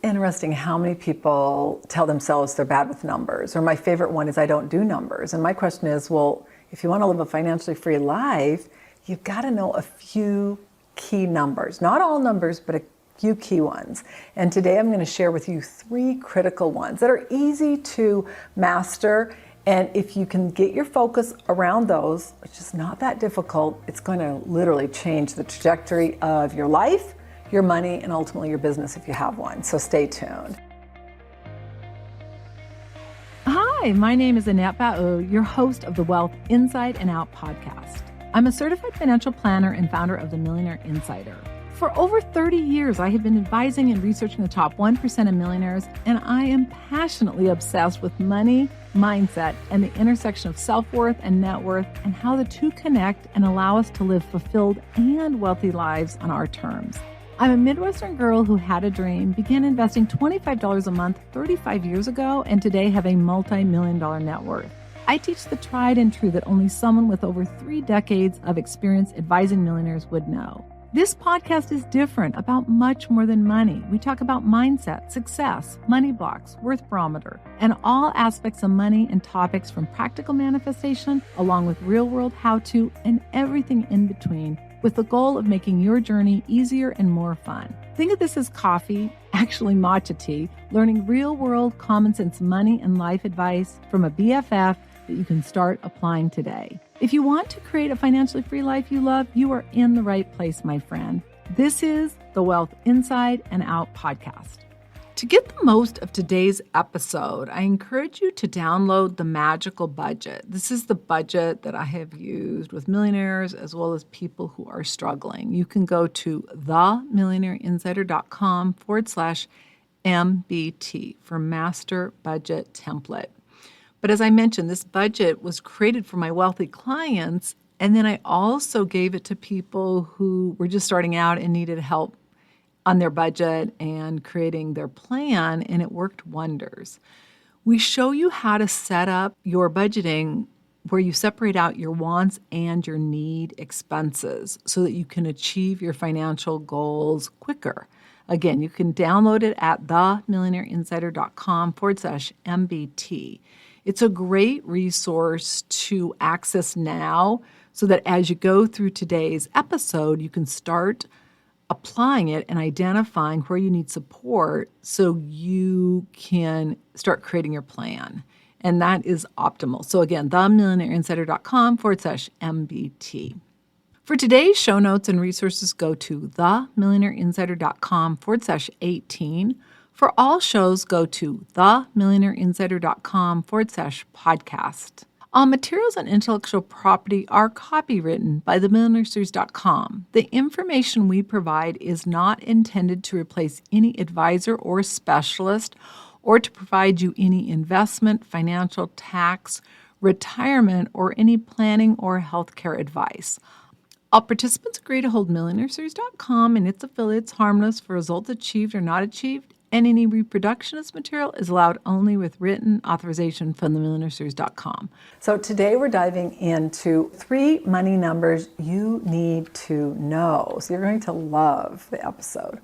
interesting how many people tell themselves they're bad with numbers, or my favorite one is I don't do numbers. And my question is, well, if you want to live a financially free life, you've got to know a few key numbers. Not all numbers, but a few key ones. And today I'm going to share with you 3 critical ones that are easy to master. And if you can get your focus around those, which is not that difficult, it's going to literally change the trajectory of your life, your money, and ultimately your business if you have one. So stay tuned. Hi, my name is Annette Bau, your host of the Wealth Inside and Out podcast. I'm a certified financial planner and founder of the Millionaire Insider. For over 30 years, I have been advising and researching the top 1% of millionaires, and I am passionately obsessed with money, mindset, and the intersection of self-worth and net worth, and how the two connect and allow us to live fulfilled and wealthy lives on our terms. I'm a Midwestern girl who had a dream, began investing $25 a month 35 years ago, and today have a multi-million-dollar net worth. I teach the tried and true that only someone with over 3 decades of experience advising millionaires would know. This podcast is different, about much more than money. We talk about mindset, success, money blocks, worth barometer, and all aspects of money and topics from practical manifestation, along with real-world how-to and everything in between, with the goal of making your journey easier and more fun. Think of this as coffee, actually matcha tea, learning real-world common sense money and life advice from a BFF that you can start applying today. If you want to create a financially free life you love, you are in the right place, my friend. This is the Wealth Inside and Out podcast. To get the most of today's episode, I encourage you to download the Magical Budget. This is the budget that I have used with millionaires as well as people who are struggling. You can go to themillionaireinsider.com/MBT for Master Budget Template. But as I mentioned, this budget was created for my wealthy clients, and then I also gave it to people who were just starting out and needed help on their budget and creating their plan, and it worked wonders. We show you how to set up your budgeting where you separate out your wants and your need expenses so that you can achieve your financial goals quicker. Again, you can download it at themillionaireinsider.com/MBT. It's a great resource to access now so that as you go through today's episode, you can start applying it and identifying where you need support so you can start creating your plan. And that is optimal. So again, themillionaireinsider.com/MBT. For today's show notes and resources, go to themillionaireinsider.com/18. For all shows, go to themillionaireinsider.com/podcast. All materials on intellectual property are copywritten by themillionaireseries.com. The information we provide is not intended to replace any advisor or specialist or to provide you any investment, financial, tax, retirement, or any planning or healthcare advice. All participants agree to hold millionaireseries.com and its affiliates harmless for results achieved or not achieved, and any reproduction of this material is allowed only with written authorization from themillionaireseries.com. So today we're diving into 3 money numbers you need to know. So you're going to love the episode.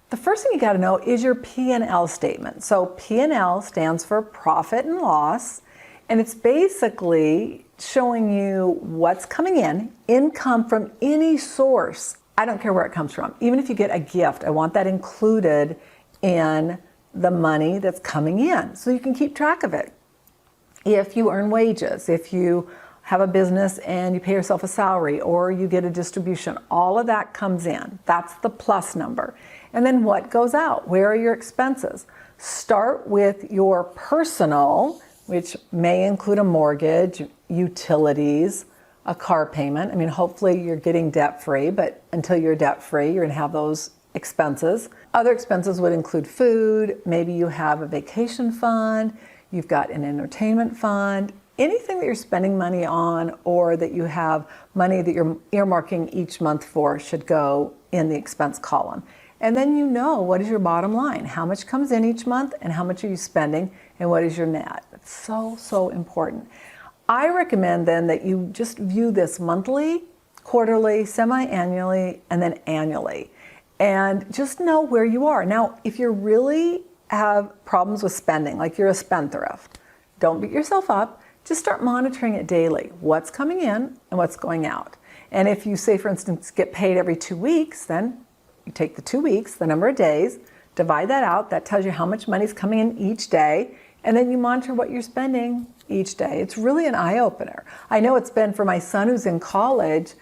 The first thing you got to know is your P&L statement. So P&L stands for profit and loss, and it's basically showing you what's coming in, income from any source. I don't care where it comes from. Even if you get a gift, I want that included in the money that's coming in so you can keep track of it. If you earn wages, if you have a business and you pay yourself a salary or you get a distribution, all of that comes in. That's the plus number. And then what goes out? Where are your expenses? Start with your personal, which may include a mortgage, utilities, a car payment. I mean, hopefully you're getting debt-free, but until you're debt-free, you're going to have those expenses. Other expenses would include food. Maybe you have a vacation fund. You've got an entertainment fund. Anything that you're spending money on or that you have money that you're earmarking each month for should go in the expense column. And then you know what is your bottom line. How much comes in each month and how much are you spending and what is your net. It's so important. I recommend then that you just view this monthly, quarterly, semi-annually, and then annually. and just know where you are. Now, if you really have problems with spending, like you're a spendthrift, don't beat yourself up. Just start monitoring it daily. What's coming in and what's going out. And if you say, for instance, get paid every 2 weeks, then you take the 2 weeks, the number of days, divide that out. That tells you how much money's coming in each day. And then you monitor what you're spending each day. It's really an eye-opener. I know it's been for my son who's in college,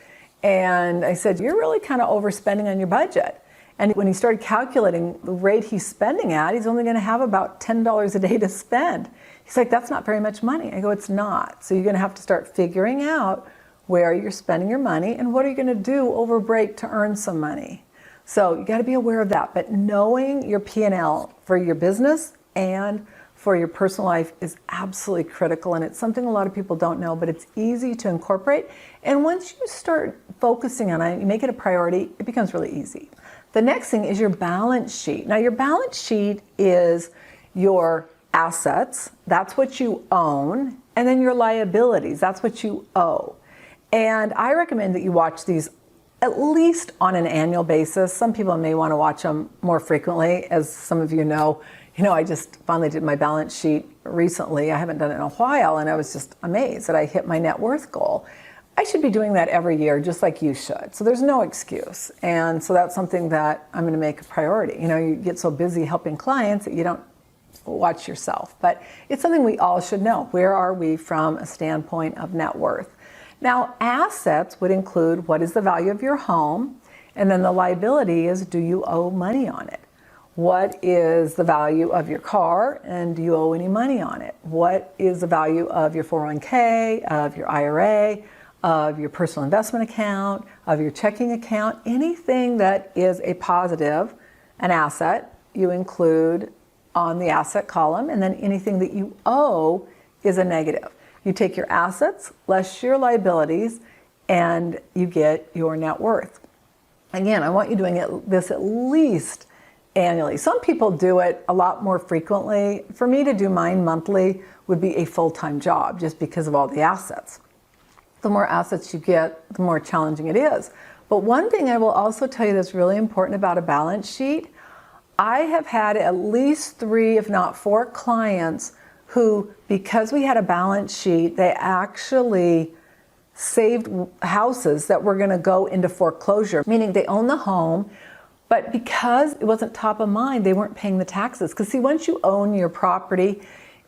and I said, you're really kind of overspending on your budget. And when he started calculating the rate he's spending at, he's only going to have about $10 a day to spend. He's like, that's not very much money. I go, it's not. So you're going to have to start figuring out where you're spending your money and what are you going to do over break to earn some money. So you got to be aware of that. But knowing your P&L for your business and for your personal life is absolutely critical. And it's something a lot of people don't know, but it's easy to incorporate. And once you start focusing on it, you make it a priority, it becomes really easy. The next thing is your balance sheet. Now, your balance sheet is your assets, that's what you own, and then your liabilities, that's what you owe. And I recommend that you watch these at least on an annual basis. Some people may want to watch them more frequently. As some of you know, I just finally did my balance sheet recently. I haven't done it in a while, and I was just amazed that I hit my net worth goal. I should be doing that every year, just like you should. So there's no excuse. And so that's something that I'm going to make a priority. You get so busy helping clients that you don't watch yourself. But it's something we all should know. Where are we from a standpoint of net worth? Now, assets would include what is the value of your home, and then the liability is, do you owe money on it? What is the value of your car, and do you owe any money on it? What is the value of your 401k, of your IRA, of your personal investment account, of your checking account? Anything that is a positive, an asset, you include on the asset column, and then anything that you owe is a negative. You take your assets less your liabilities, and you get your net worth. Again, I want you doing this at least annually. Some people do it a lot more frequently. For me to do mine monthly would be a full-time job just because of all the assets. The more assets you get, the more challenging it is. But one thing I will also tell you that's really important about a balance sheet, I have had at least 3, if not 4 clients who, because we had a balance sheet, they actually saved houses that were going to go into foreclosure, meaning they own the home, but because it wasn't top of mind, they weren't paying the taxes. Because see, once you own your property,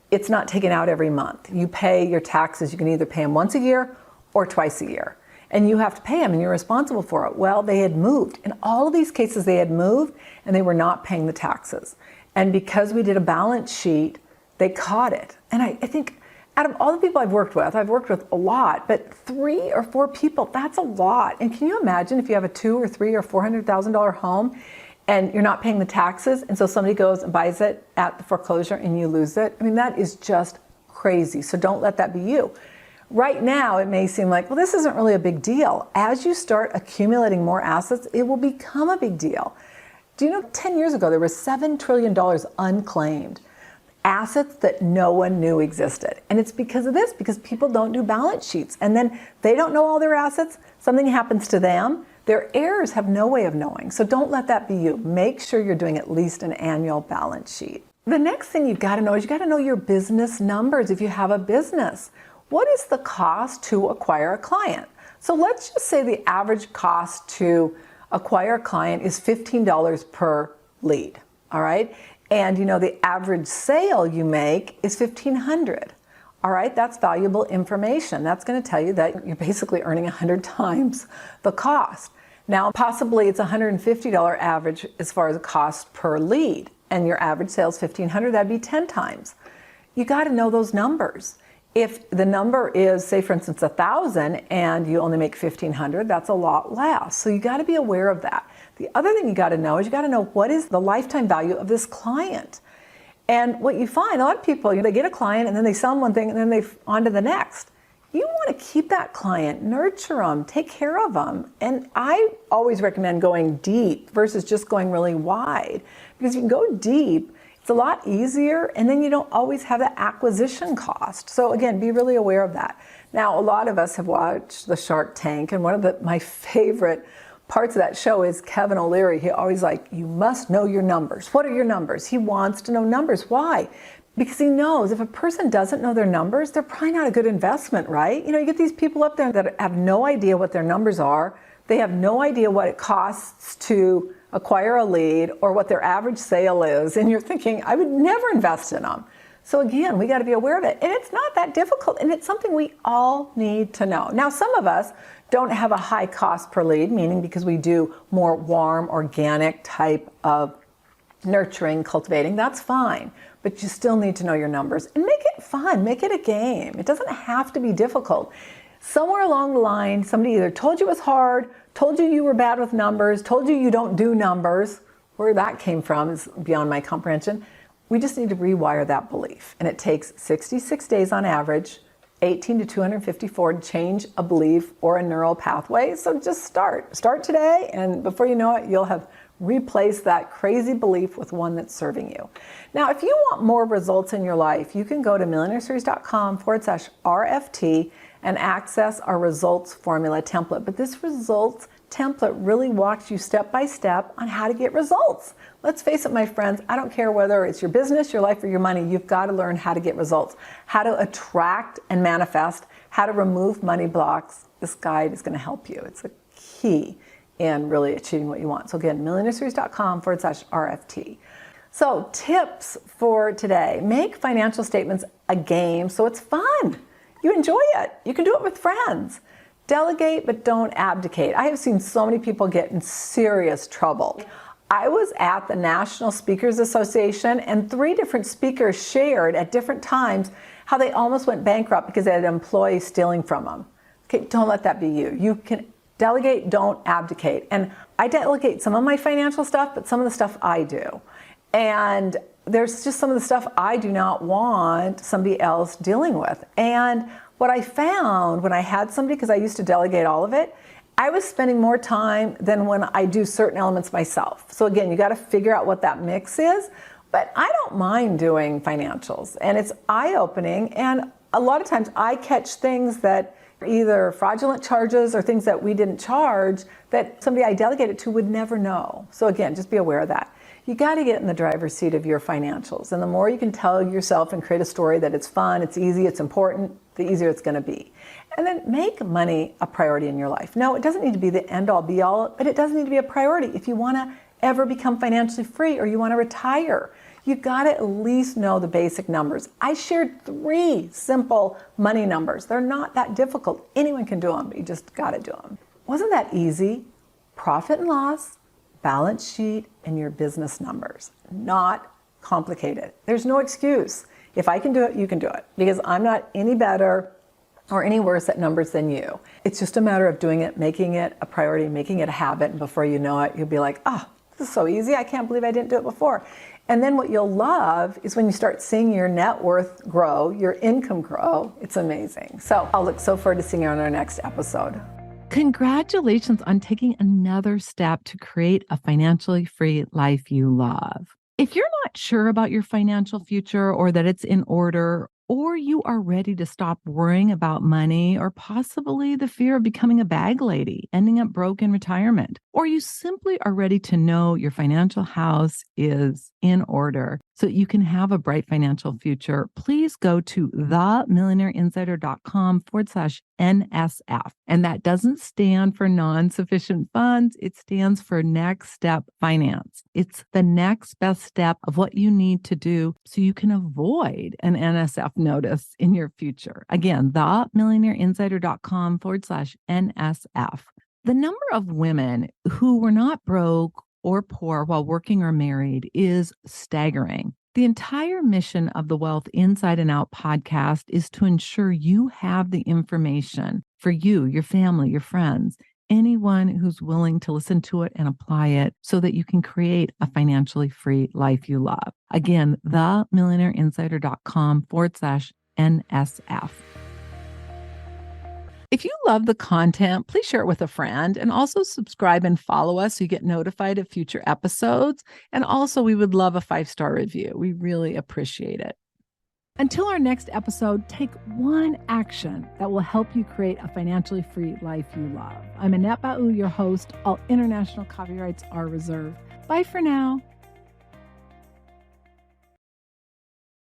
it's not taken out every month. You pay your taxes. You can either pay them once a year or twice a year. And you have to pay them and you're responsible for it. Well, they had moved. In all of these cases, they had moved and they were not paying the taxes. And because we did a balance sheet, they caught it. And I think out of all the people I've worked with a lot, but 3 or 4 people, that's a lot. And can you imagine if you have a $200,000 or $300,000 or $400,000 home and you're not paying the taxes, and so somebody goes and buys it at the foreclosure and you lose it? I mean, that is just crazy. So don't let that be you. Right now, it may seem like, well, this isn't really a big deal. As you start accumulating more assets, it will become a big deal. Do you know 10 years ago, there was $7 trillion unclaimed assets that no one knew existed. And it's because of this, because people don't do balance sheets. And then they don't know all their assets. Something happens to them. Their heirs have no way of knowing. So don't let that be you. Make sure you're doing at least an annual balance sheet. The next thing you've got to know is you got to know your business numbers if you have a business. What is the cost to acquire a client? So let's just say the average cost to acquire a client is $15 per lead, all right? And the average sale you make is $1,500, all right? That's valuable information. That's going to tell you that you're basically earning 100 times the cost. Now, possibly it's $150 average as far as the cost per lead, and your average sale is $1,500, that'd be 10 times. You got to know those numbers. If the number is, say, for instance, 1,000 and you only make 1,500, that's a lot less. So you got to be aware of that. The other thing you got to know is you got to know what is the lifetime value of this client. And what you find, a lot of people, they get a client and then they sell them one thing and then on to the next. You want to keep that client, nurture them, take care of them. And I always recommend going deep versus just going really wide, because you can go deep. It's a lot easier, and then you don't always have the acquisition cost. So again, be really aware of that. Now, a lot of us have watched the Shark Tank, and one of my favorite parts of that show is Kevin O'Leary. He always you must know your numbers. What are your numbers? He wants to know numbers. Why? Because he knows if a person doesn't know their numbers, they're probably not a good investment, right? You get these people up there that have no idea what their numbers are. They have no idea what it costs to acquire a lead or what their average sale is. And you're thinking, I would never invest in them. So again, we got to be aware of it. And it's not that difficult. And it's something we all need to know. Now, some of us don't have a high cost per lead, meaning because we do more warm, organic type of nurturing, cultivating, that's fine. But you still need to know your numbers and make it fun, make it a game. It doesn't have to be difficult. Somewhere along the line, somebody either told you it was hard, told you were bad with numbers, told you don't do numbers. Where that came from is beyond my comprehension. We just need to rewire that belief. And it takes 66 days on average, 18 to 254 to change a belief or a neural pathway. So just start. Start today, and before you know it, you'll have replaced that crazy belief with one that's serving you. Now, if you want more results in your life, you can go to millionaireseries.com/RFT and access our results formula template. But this results template really walks you step by step on how to get results. Let's face it, my friends, I don't care whether it's your business, your life, or your money, you've got to learn how to get results, how to attract and manifest, how to remove money blocks. This guide is going to help you. It's a key in really achieving what you want. So again, millionaireseries.com/RFT. So tips for today: make financial statements a game so it's fun. You enjoy it. You can do it with friends. Delegate, but don't abdicate. I have seen so many people get in serious trouble. I was at the National Speakers Association, and 3 different speakers shared at different times how they almost went bankrupt because they had employees stealing from them. Okay, don't let that be you. You can delegate, don't abdicate. And I delegate some of my financial stuff, but some of the stuff I do. And there's just some of the stuff I do not want somebody else dealing with. And what I found when I had somebody, because I used to delegate all of it, I was spending more time than when I do certain elements myself. So again, you got to figure out what that mix is. But I don't mind doing financials, and it's eye-opening. And a lot of times I catch things that are either fraudulent charges or things that we didn't charge that somebody I delegated to would never know. So again, just be aware of that. You got to get in the driver's seat of your financials. And the more you can tell yourself and create a story that it's fun, it's easy, it's important, the easier it's going to be. And then make money a priority in your life. No, it doesn't need to be the end-all be-all, but it does need to be a priority. If you want to ever become financially free or you want to retire, you got to at least know the basic numbers. I shared 3 simple money numbers. They're not that difficult. Anyone can do them, but you just got to do them. Wasn't that easy? Profit and loss, balance sheet, and your business numbers. Not complicated. There's no excuse. If I can do it, you can do it, because I'm not any better or any worse at numbers than you. It's just a matter of doing it, making it a priority, making it a habit, and before you know it, you'll be like, oh, this is so easy. I can't believe I didn't do it before. And then what you'll love is when you start seeing your net worth grow, your income grow. It's amazing. So I'll look so forward to seeing you on our next episode. Congratulations on taking another step to create a financially free life you love. If you're not sure about your financial future or that it's in order, or you are ready to stop worrying about money, or possibly the fear of becoming a bag lady, ending up broke in retirement, or you simply are ready to know your financial house is in order so that you can have a bright financial future, please go to themillionaireinsider.com/NSF. And that doesn't stand for non-sufficient funds. It stands for Next Step Finance. It's the next best step of what you need to do so you can avoid an NSF notice in your future. Again, themillionaireinsider.com/NSF. The number of women who were not broke or poor while working or married is staggering. The entire mission of the Wealth Inside and Out podcast is to ensure you have the information for you, your family, your friends, anyone who's willing to listen to it and apply it so that you can create a financially free life you love. Again, themillionaireinsider.com/NSF. If you love the content, please share it with a friend, and also subscribe and follow us so you get notified of future episodes. And also, we would love a 5-star review. We really appreciate it. Until our next episode, take one action that will help you create a financially free life you love. I'm Annette Bau, your host. All international copyrights are reserved. Bye for now.